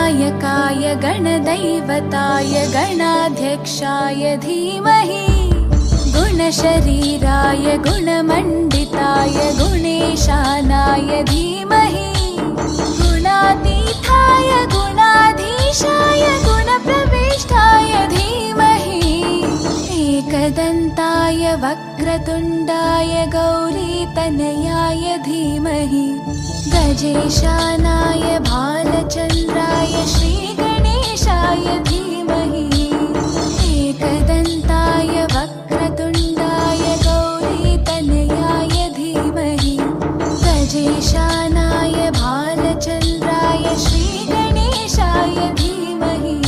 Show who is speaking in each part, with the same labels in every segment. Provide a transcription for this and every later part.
Speaker 1: गणनायकाय गणदैवताय गणाध्यक्षाय धीमहि गुणशरीराय गुणमण्डिताय गुणेशानाय धीमहि गुणातीताय गुणाधीशाय गुणप्रविष्टाय धीमहि एकदन्ताय वक्रतुण्डाय गौरीतनयाय धीमहि गजेशानाय भालचन्द्राय श्रीगणेशाय धीमहि एकदन्ताय वक्रतुण्डाय गौरीतनयाय धीमहि गजेशानाय भालचन्द्राय श्रीगणेशाय धीमहि।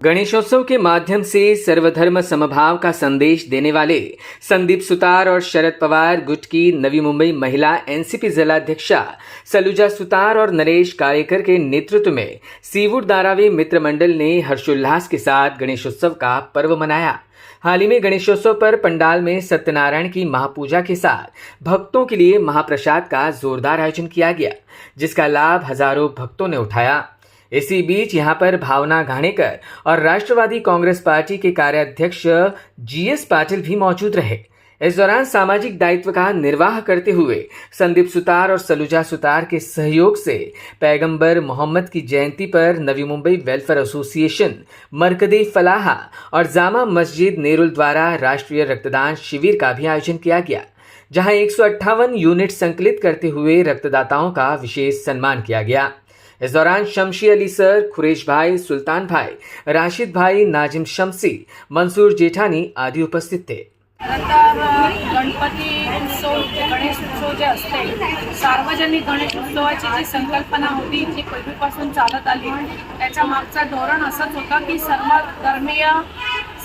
Speaker 2: गणेशोत्सव के माध्यम से सर्वधर्म समभाव का संदेश देने वाले संदीप सुतार और शरद पवार गुट की नवी मुंबई महिला एनसीपी जिलाध्यक्षा सलूजा सुतार और नरेश कारेकर के नेतृत्व में सीवुड धारावी मित्र मंडल ने हर्षोल्लास के साथ गणेशोत्सव का पर्व मनाया। हाल ही में गणेशोत्सव पर पंडाल में सत्यनारायण की महापूजा के साथ भक्तों के लिए महाप्रसाद का जोरदार आयोजन किया गया, जिसका लाभ हजारों भक्तों ने उठाया। इसी बीच यहां पर भावना घाणेकर और राष्ट्रवादी कांग्रेस पार्टी के कार्याध्यक्ष जीएस पाटिल भी मौजूद रहे। इस दौरान सामाजिक दायित्व का निर्वाह करते हुए संदीप सुतार और सलूजा सुतार के सहयोग से पैगंबर मोहम्मद की जयंती पर नवी मुंबई वेलफेयर एसोसिएशन, मरकदे फलाहा और जामा मस्जिद नेरुल द्वारा राष्ट्रीय रक्तदान शिविर का भी आयोजन किया गया, जहां 158 यूनिट संकलित करते हुए रक्तदाताओं का विशेष सम्मान किया गया। इस दौरान शमशी अली सर, खुरेश भाई, सुल्तान भाई, राशिद भाई, नाजिम शमसी, मंसूर जेठानी आदि उपस्थित थे।
Speaker 3: गणपती उत्सव, गणेश उत्सव जे असते, सार्वजनिक गणेश उत्सवाची जी संकल्पना होती, जी पूर्वीपासून चालत आली, त्याच्या मागचा धोरण असंच होतं की सर्व धर्मीय,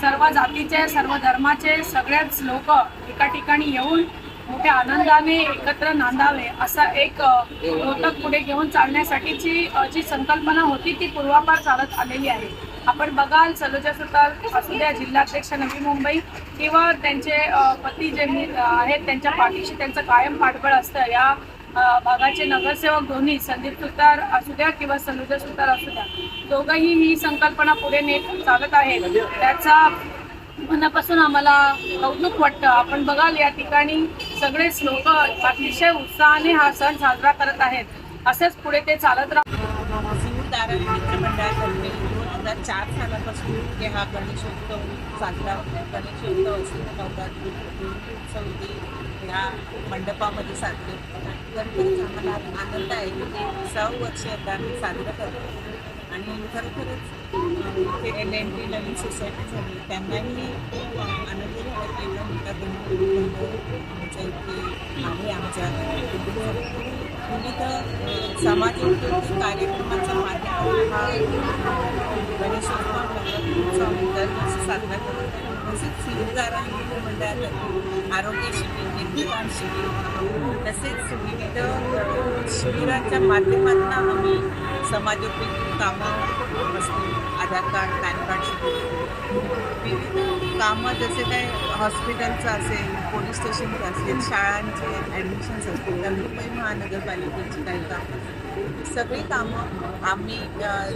Speaker 3: सर्व जातीचे, सर्व धर्माचे सगळेच लोक एका ठिकाणी येऊन मोठ्या आनंदाने एकत्र नांदावे, असा एक मोदक पुढे घेऊन चालण्यासाठीची जी संकल्पना होती ती पूर्वापार चालत आलेली आहे। आपण बघाल, सलूजा सुतार असू द्या, जिल्हाध्यक्ष नवी मुंबई, किंवा त्यांचे पती जे आहेत त्यांच्या पाठीशी त्यांचं कायम पाठबळ असतं। या भागाचे नगरसेवक दोन्ही संदीप सुतार असू द्या किंवा सलूजा सुतार असू द्या, दोघंही ही संकल्पना पुढे नेत चालत आहेत। त्याचा मनापासून आम्हाला कौतुक वाटतं। आपण बघाल, या ठिकाणी सगळेच लोक अतिशय उत्साहाने हा सण साजरा करत आहेत। असेच पुढे ते चालत राहतात।
Speaker 4: सीवुड धारावी मित्र मंडळातर्फे 2004 सालापासून हे हा गणेशोत्सव साजरा होतो। गणेशोत्सव असेल नवरात्री, चौथी ह्या मंडपामध्ये साजरे होतात। खरंच आम्हाला आनंद आहे की 6 वर्ष आता आम्ही साजरं करतो आणि खरोखरच ते LNT नवीन सोसायटी झाली, त्यांनाही खूप आनंद झाला की एवढा मोठा आमच्या इथे आहे। आमच्या विविध समाजोपयोगी कार्यक्रमाच्या माध्यमातून हा गणेशोत्सव दरवर्षी साजरा करतो। तसेच सीवुड धारावी मित्र मंडळातर्फे आरोग्य शिबिर, रक्तदान शिबिर, तसेच विविध शिबिरांच्या माध्यमातून आम्ही समाजोपयोगी कामं असतील, आधार कार्ड, पॅन कार्ड शिबिर, विविध कामं जसे काय हॉस्पिटलचं असेल, पोलीस स्टेशनचं असेल, शाळांचे ॲडमिशन्स असतील, तर मुंबई महानगरपालिकेची काही कामं, सगळी कामं आम्ही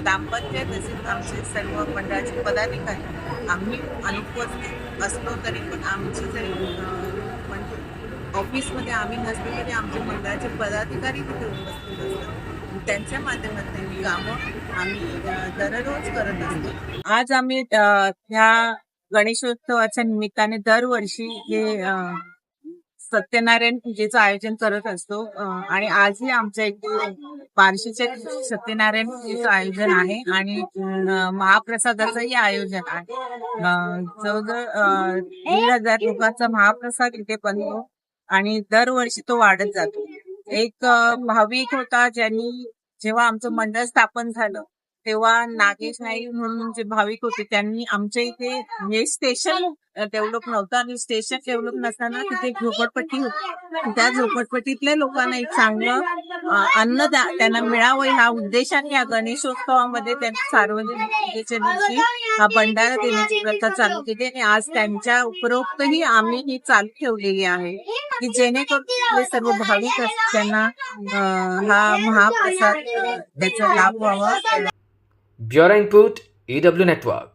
Speaker 4: दाम्पत्य तसेच आमचे सर्व मंडळाचे पदाधिकारी आम्ही अनुपस्थित असलो तरी पण आमचे जरी ऑफिसमध्ये आम्ही नसलो तरी आमचे मंडळाचे पदाधिकारी तिथे उपस्थित असतात। त्यांच्या माध्यमातून ही कामं आम्ही दररोज करत असतो। आज आम्ही ह्या गणेशोत्सवाच्या निमित्ताने दरवर्षी हे सत्यनारायण पूजेचं आयोजन करत असतो आणि आजही आमच्या इथे बार्शीच्या सत्यनारायण पूजेचं आयोजन आहे आणि महाप्रसादाचंही आयोजन आहे। जवळजवळ 1,000 लोकांचा महाप्रसाद इथे बनतो आणि दरवर्षी तो वाढत जातो। एक भाविक होता ज्यांनी जेव्हा आमचं मंडळ स्थापन झालं तेव्हा नागेश नाईक म्हणून जे भाविक होते त्यांनी आमच्या इथे हे स्टेशन डेव्हलप नव्हतं आणि स्टेशन डेव्हलप नसताना तिथे एक झोपडपट्टी होती. त्या झोपडपट्टीतल्या लोकांना एक चांगलं अन्न त्यांना मिळावं ह्या उद्देशाने या गणेशोत्सवामध्ये त्यांनी सार्वजनिक पूजेच्या दिवशी हा भंडारा देण्याची प्रथा चालू केली आणि आज त्यांच्या उपरोक्तही आम्ही ही चालू ठेवलेली आहे की जेणेकरून सर्व भाविक त्यांना हा महाप्रसाद त्याचा लाभ व्हावा.
Speaker 2: Bureau input EW network.